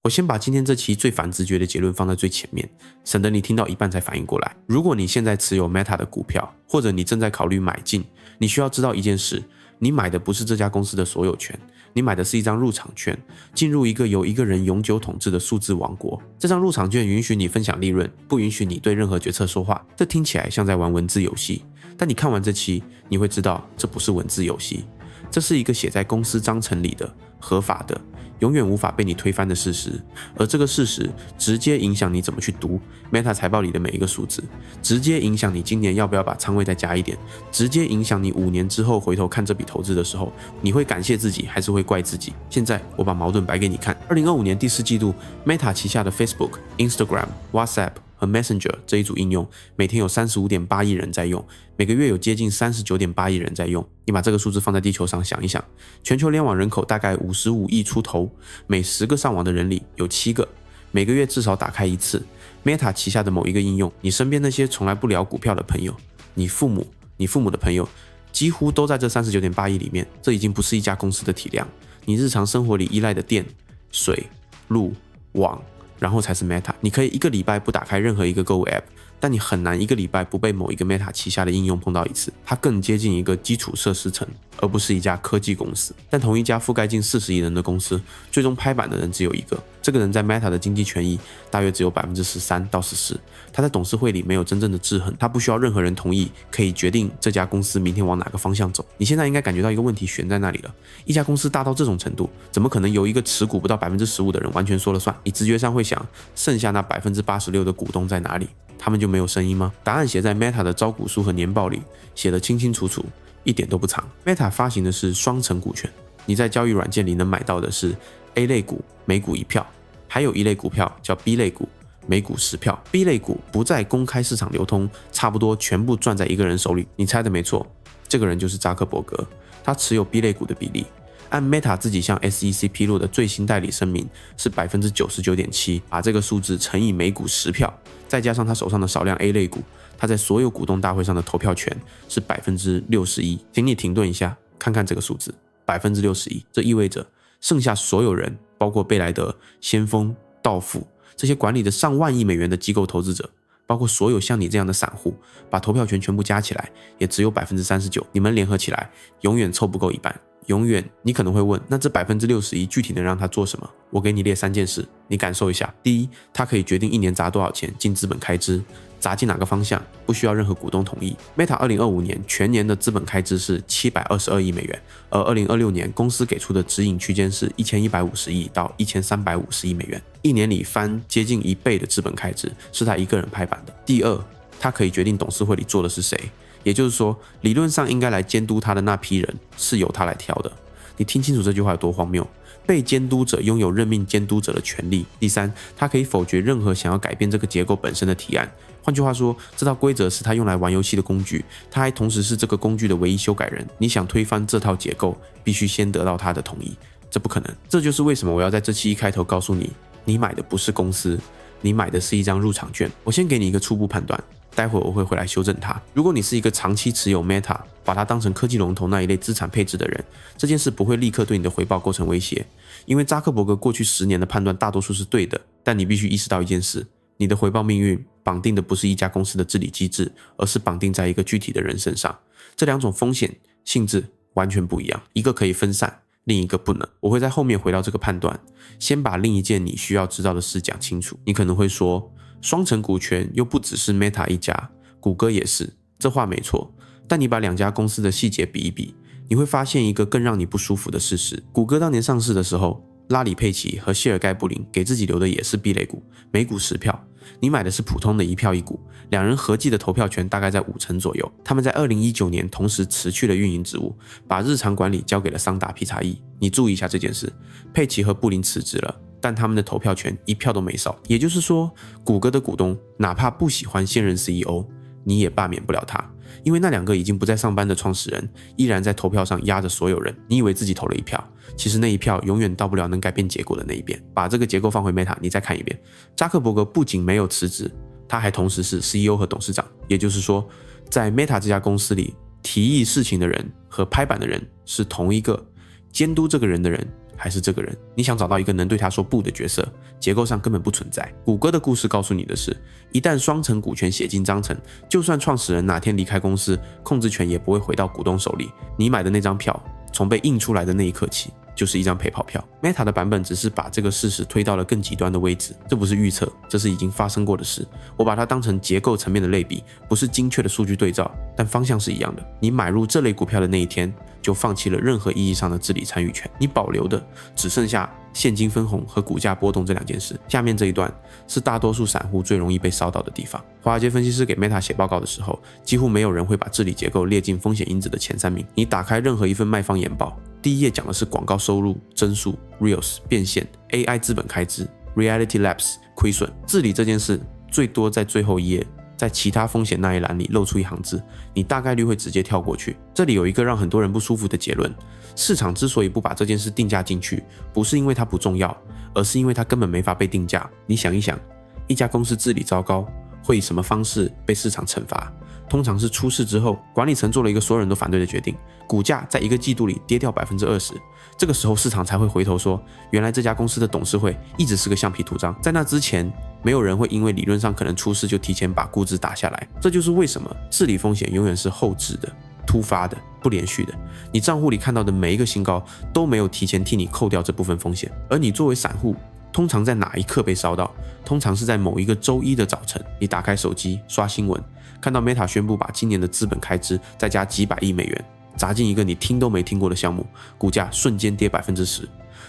我先把今天这期最反直觉的结论放在最前面，省得你听到一半才反应过来。如果你现在持有 Meta 的股票，或者你正在考虑买进，你需要知道一件事，你买的不是这家公司的所有权，你买的是一张入场券，进入一个由一个人永久统治的数字王国。这张入场券允许你分享利润，不允许你对任何决策说话。这听起来像在玩文字游戏，但你看完这期，你会知道这不是文字游戏，这是一个写在公司章程里的合法的永远无法被你推翻的事实，而这个事实直接影响你怎么去读 Meta 财报里的每一个数字，直接影响你今年要不要把仓位再加一点，直接影响你5年之后回头看这笔投资的时候，你会感谢自己还是会怪自己。现在我把矛盾摆给你看。2025年第4季度 Meta 旗下的 Facebook、Instagram、WhatsApp和 Messenger 这一组应用每天有 35.8 亿人在用，每个月有接近 39.8 亿人在用。你把这个数字放在地球上想一想，全球联网人口大概55亿出头，每10个上网的人里有7个每个月至少打开一次 Meta 旗下的某一个应用。你身边那些从来不聊股票的朋友，你父母的朋友，几乎都在这 39.8 亿里面。这已经不是一家公司的体量，你日常生活里依赖的电、水、路、网，然后才是 Meta。 你可以1个礼拜不打开任何一个购物 App， 但你很难1个礼拜不被某一个 Meta 旗下的应用碰到一次。它更接近一个基础设施层，而不是一家科技公司。但同一家覆盖近40亿人的公司，最终拍板的人只有一个，这个人在 Meta 的经济权益大约只有 13%到14%。他在董事会里没有真正的制衡，他不需要任何人同意，可以决定这家公司明天往哪个方向走。你现在应该感觉到一个问题悬在那里了，一家公司大到这种程度，怎么可能由一个持股不到 15% 的人完全说了算？你直觉上会想，剩下那 86% 的股东在哪里？他们就没有声音吗？答案写在 Meta 的招股书和年报里，写得清清楚楚，一点都不长。Meta 发行的是双层股权，你在交易软件里能买到的是 A 类股每股1票，还有一类股票叫 B 类股每股10票。B 类股不在公开市场流通，差不多全部攥在一个人手里。你猜的没错，这个人就是扎克伯格，他持有 B 类股的比例按 Meta 自己向 SEC 披露的最新代理声明是 99.7%， 把这个数字乘以每股10票，再加上他手上的少量 A 类股，他在所有股东大会上的投票权是 61%。 请你停顿一下，看看这个数字 61%， 这意味着剩下所有人，包括贝莱德、先锋、道富这些管理着上万亿美元的机构投资者，包括所有像你这样的散户，把投票权全部加起来也只有 39%。 你们联合起来永远凑不够一半，永远。你可能会问，那这 61% 具体能让他做什么？我给你列3件事，你感受一下。第一，他可以决定1年砸多少钱进资本开支，砸进哪个方向，不需要任何股东同意。Meta 2025年全年的资本开支是722亿美元，而2026年公司给出的指引区间是1150亿到1350亿美元，一年里翻接近1倍的资本开支，是他一个人拍板的。第二，他可以决定董事会里坐的是谁，也就是说，理论上应该来监督他的那批人是由他来挑的。你听清楚这句话有多荒谬，被监督者拥有任命监督者的权利。第三，他可以否决任何想要改变这个结构本身的提案。换句话说，这套规则是他用来玩游戏的工具，他还同时是这个工具的唯一修改人。你想推翻这套结构，必须先得到他的同意，这不可能。这就是为什么我要在这期一开头告诉你，你买的不是公司，你买的是一张入场券。我先给你一个初步判断，待会我会回来修正它。如果你是一个长期持有 Meta， 把它当成科技龙头那一类资产配置的人，这件事不会立刻对你的回报构成威胁，因为扎克伯格过去10年的判断大多数是对的。但你必须意识到一件事，你的回报命运绑定的不是一家公司的治理机制，而是绑定在一个具体的人身上。这两种风险性质完全不一样，一个可以分散，另一个不能。我会在后面回到这个判断，先把另一件你需要知道的事讲清楚。你可能会说，双层股权又不只是 Meta 一家，谷歌也是。这话没错，但你把2家公司的细节比一比，你会发现一个更让你不舒服的事实。谷歌当年上市的时候，拉里·佩奇和谢尔盖·布林给自己留的也是 B 类股，每股10票。你买的是普通的1票1股，两人合计的投票权大概在50%左右。他们在2019年同时辞去了运营职务，把日常管理交给了桑达·皮查伊。你注意一下这件事，佩奇和布林辞职了，但他们的投票权1票都没少。也就是说，谷歌的股东哪怕不喜欢现任 CEO， 你也罢免不了他，因为那2个已经不再上班的创始人依然在投票上压着所有人。你以为自己投了1票，其实那1票永远到不了能改变结果的那一边。把这个结构放回 Meta， 你再看一遍，扎克伯格不仅没有辞职，他还同时是 CEO 和董事长。也就是说，在 Meta 这家公司里，提议事情的人和拍板的人是同一个，监督这个人的人还是这个人？你想找到一个能对他说不的角色，结构上根本不存在。谷歌的故事告诉你的是，一旦双层股权写进章程，就算创始人哪天离开公司，控制权也不会回到股东手里。你买的那张票，从被印出来的那一刻起，就是一张陪跑票。Meta 的版本只是把这个事实推到了更极端的位置，这不是预测，这是已经发生过的事。我把它当成结构层面的类比，不是精确的数据对照，但方向是一样的。你买入这类股票的那一天，就放弃了任何意义上的治理参与权，你保留的只剩下现金分红和股价波动这两件事。下面这一段是大多数散户最容易被烧到的地方。华尔街分析师给 Meta 写报告的时候，几乎没有人会把治理结构列进风险因子的前3名。你打开任何一份卖方研报，第一页讲的是广告收入、增速、Reels 变现、AI 资本开支、Reality Labs 亏损。治理这件事最多在最后一页，在其他风险那一栏里露出一行字，你大概率会直接跳过去。这里有一个让很多人不舒服的结论：市场之所以不把这件事定价进去，不是因为它不重要，而是因为它根本没法被定价。你想一想，一家公司治理糟糕，会以什么方式被市场惩罚？通常是出事之后，管理层做了一个所有人都反对的决定，股价在1个季度里跌掉 20%， 这个时候市场才会回头说，原来这家公司的董事会一直是个橡皮图章。在那之前，没有人会因为理论上可能出事就提前把估值打下来。这就是为什么治理风险永远是后置的、突发的、不连续的。你账户里看到的每一个新高都没有提前替你扣掉这部分风险，而你作为散户，通常在哪一刻被烧到？通常是在某一个周一的早晨，你打开手机刷新闻，看到 Meta 宣布把今年的资本开支再加几百亿美元砸进一个你听都没听过的项目，股价瞬间跌 10%。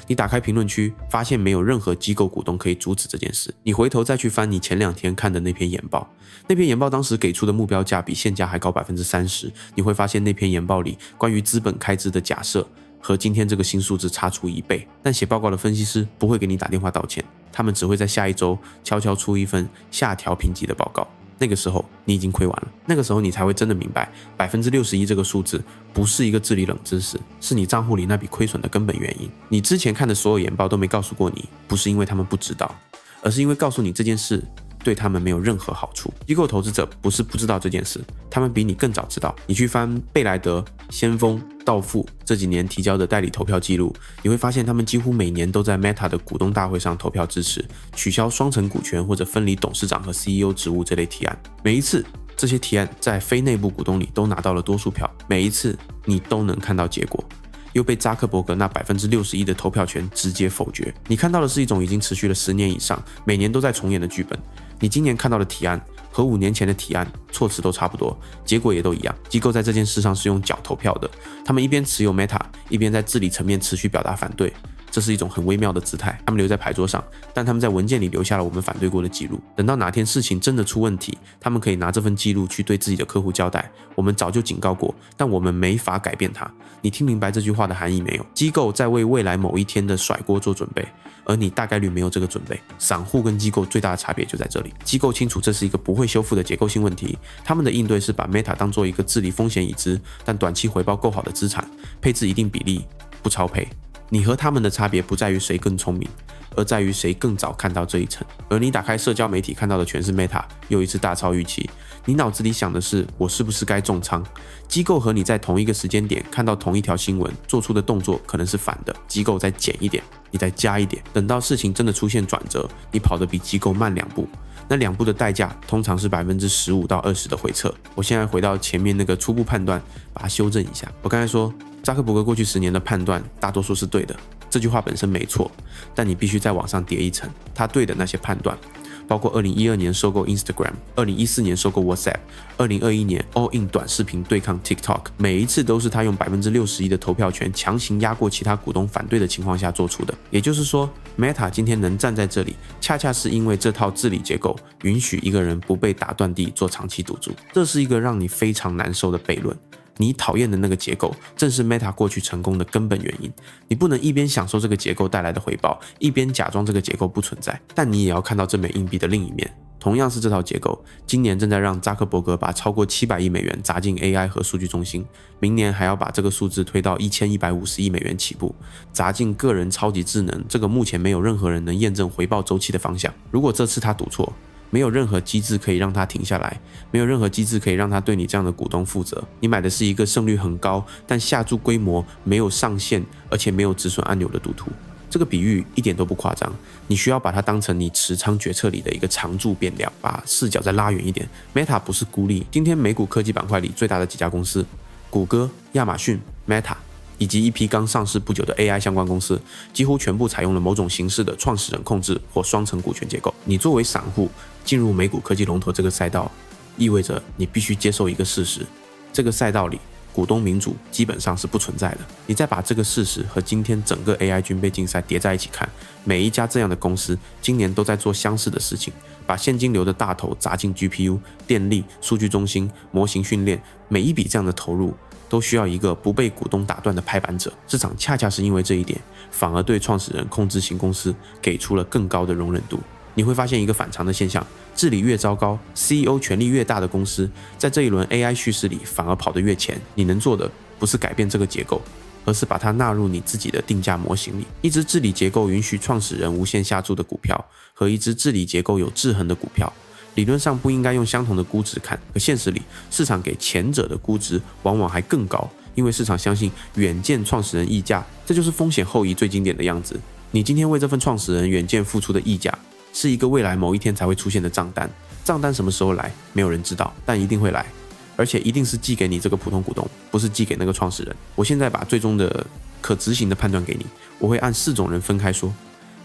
你打开评论区，发现没有任何机构股东可以阻止这件事。你回头再去翻你前2天看的那篇研报，那篇研报当时给出的目标价比现价还高 30%， 你会发现那篇研报里关于资本开支的假设和今天这个新数字差出1倍。但写报告的分析师不会给你打电话道歉，他们只会在下一周悄悄出一份下调评级的报告。那个时候你已经亏完了，那个时候你才会真的明白 61% 这个数字不是一个治理冷知识，是你账户里那笔亏损的根本原因。你之前看的所有研报都没告诉过你，不是因为他们不知道，而是因为告诉你这件事对他们没有任何好处。机构投资者不是不知道这件事，他们比你更早知道。你去翻贝莱德、先锋、道富这几年提交的代理投票记录，你会发现他们几乎每年都在 Meta 的股东大会上投票支持取消双层股权或者分离董事长和 CEO 职务这类提案。每一次这些提案在非内部股东里都拿到了多数票，每一次你都能看到结果，又被扎克伯格那 61% 的投票权直接否决。你看到的是一种已经持续了10年以上，每年都在重演的剧本。你今年看到的提案和5年前的提案措辞都差不多，结果也都一样。机构在这件事上是用脚投票的，他们一边持有 Meta， 一边在治理层面持续表达反对。这是一种很微妙的姿态，他们留在牌桌上，但他们在文件里留下了我们反对过的记录。等到哪天事情真的出问题，他们可以拿这份记录去对自己的客户交代，我们早就警告过，但我们没法改变它。你听明白这句话的含义没有？机构在为未来某一天的甩锅做准备，而你大概率没有这个准备。散户跟机构最大的差别就在这里，机构清楚这是一个不会修复的结构性问题，他们的应对是把 Meta 当做一个治理风险已知但短期回报够好的资产，配置一定比例，不超配。你和他们的差别不在于谁更聪明，而在于谁更早看到这一层。而你打开社交媒体看到的全是 Meta 又一次大超预期，你脑子里想的是我是不是该重仓？机构和你在同一个时间点看到同一条新闻，做出的动作可能是反的，机构再减一点，你再加一点，等到事情真的出现转折，你跑得比机构慢2步，那2步的代价通常是 15%到20% 的回撤。我现在回到前面那个初步判断，把它修正一下。我刚才说扎克伯格过去10年的判断大多数是对的，这句话本身没错，但你必须再往上叠一层，他对的那些判断包括2012年收购 Instagram， 2014年收购 WhatsApp， 2021年 all in 短视频对抗 TikTok， 每一次都是他用 61% 的投票权强行压过其他股东反对的情况下做出的。也就是说 Meta 今天能站在这里，恰恰是因为这套治理结构允许一个人不被打断地做长期赌注，这是一个让你非常难受的悖论。你讨厌的那个结构，正是 Meta 过去成功的根本原因。你不能一边享受这个结构带来的回报，一边假装这个结构不存在。但你也要看到这枚硬币的另一面，同样是这套结构，今年正在让扎克伯格把超过700亿美元砸进 AI 和数据中心，明年还要把这个数字推到1150亿美元起步，砸进个人超级智能这个目前没有任何人能验证回报周期的方向。如果这次他赌错，没有任何机制可以让它停下来，没有任何机制可以让它对你这样的股东负责。你买的是一个胜率很高，但下注规模没有上限，而且没有止损按钮的赌徒。这个比喻一点都不夸张，你需要把它当成你持仓决策里的一个常驻变量，把视角再拉远一点。Meta 不是孤立，今天美股科技板块里最大的几家公司，谷歌、亚马逊、Meta，以及一批刚上市不久的 AI 相关公司，几乎全部采用了某种形式的创始人控制或双层股权结构。你作为散户进入美股科技龙头这个赛道，意味着你必须接受一个事实：这个赛道里股东民主基本上是不存在的。你再把这个事实和今天整个 AI 军备竞赛叠在一起看，每一家这样的公司今年都在做相似的事情，把现金流的大头砸进 GPU、电力、数据中心、模型训练，每一笔这样的投入都需要一个不被股东打断的拍板者。市场恰恰是因为这一点，反而对创始人控制型公司给出了更高的容忍度。你会发现一个反常的现象，治理越糟糕 CEO 权力越大的公司，在这一轮 AI 叙事里反而跑得越前。你能做的不是改变这个结构，而是把它纳入你自己的定价模型里。一只治理结构允许创始人无限下注的股票，和一只治理结构有制衡的股票，理论上不应该用相同的估值看，可现实里市场给前者的估值往往还更高，因为市场相信远见创始人溢价，这就是风险后移最经典的样子。你今天为这份创始人远见付出的溢价，是一个未来某一天才会出现的账单，账单什么时候来没有人知道，但一定会来，而且一定是寄给你这个普通股东，不是寄给那个创始人。我现在把最终的可执行的判断给你，我会按4种人分开说。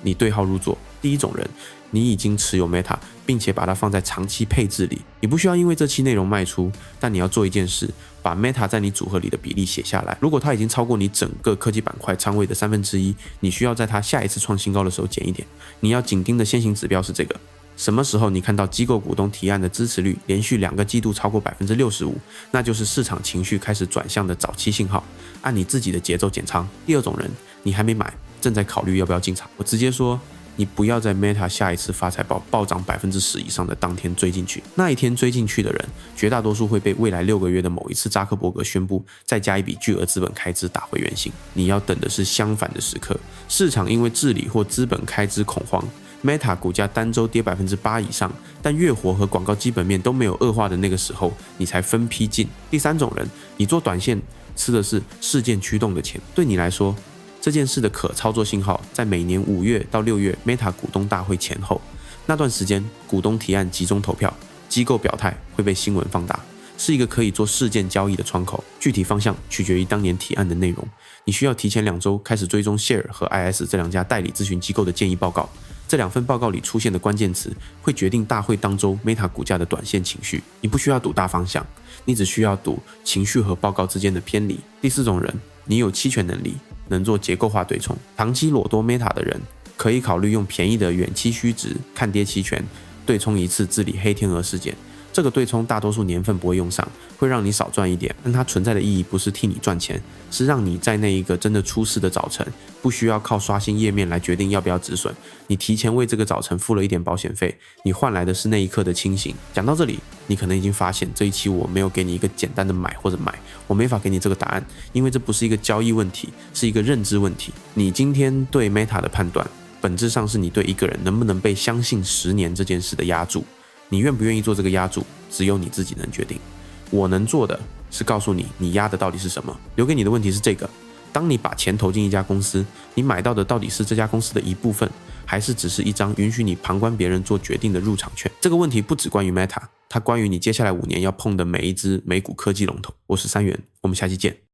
你对号入座。第一种人，你已经持有 Meta， 并且把它放在长期配置里，你不需要因为这期内容卖出，但你要做一件事，把 Meta 在你组合里的比例写下来。如果它已经超过你整个科技板块仓位的1/3，你需要在它下一次创新高的时候减一点。你要紧盯的先行指标是这个：什么时候你看到机构股东提案的支持率连续2个季度超过 65%， 那就是市场情绪开始转向的早期信号，按你自己的节奏减仓。第二种人，你还没买，正在考虑要不要进场，我直接说，你不要在 Meta 下一次发财报暴涨10%以上的当天追进去。那一天追进去的人，绝大多数会被未来6个月的某一次扎克伯格宣布再加一笔巨额资本开支打回原形。你要等的是相反的时刻，市场因为治理或资本开支恐慌， Meta 股价单周跌8%以上，但月活和广告基本面都没有恶化的那个时候，你才分批进。第三种人，你做短线吃的是事件驱动的钱，对你来说，这件事的可操作信号在每年5月到6月 Meta 股东大会前后，那段时间股东提案集中投票，机构表态会被新闻放大，是一个可以做事件交易的窗口。具体方向取决于当年提案的内容，你需要提前2周开始追踪 Share 和 IS 这2家代理咨询机构的建议报告。这2份报告里出现的关键词会决定大会当周 Meta 股价的短线情绪。你不需要赌大方向，你只需要赌情绪和报告之间的偏离。第4种人，你有期权能力，能做结构化对冲。长期裸多 Meta 的人，可以考虑用便宜的远期虚值看跌期权对冲一次治理黑天鹅事件。这个对冲大多数年份不会用上，会让你少赚一点，但它存在的意义不是替你赚钱，是让你在那一个真的出事的早晨，不需要靠刷新页面来决定要不要止损。你提前为这个早晨付了一点保险费，你换来的是那一刻的清醒。讲到这里，你可能已经发现这一期我没有给你一个简单的买或者买，我没法给你这个答案，因为这不是一个交易问题，是一个认知问题。你今天对 Meta 的判断，本质上是你对一个人能不能被相信10年这件事的押注。你愿不愿意做这个押注，只有你自己能决定。我能做的是告诉你，你押的到底是什么。留给你的问题是这个：当你把钱投进一家公司，你买到的到底是这家公司的一部分，还是只是一张允许你旁观别人做决定的入场券？这个问题不只关于 Meta， 它关于你接下来5年要碰的每一只美股科技龙头。我是3元，我们下期见。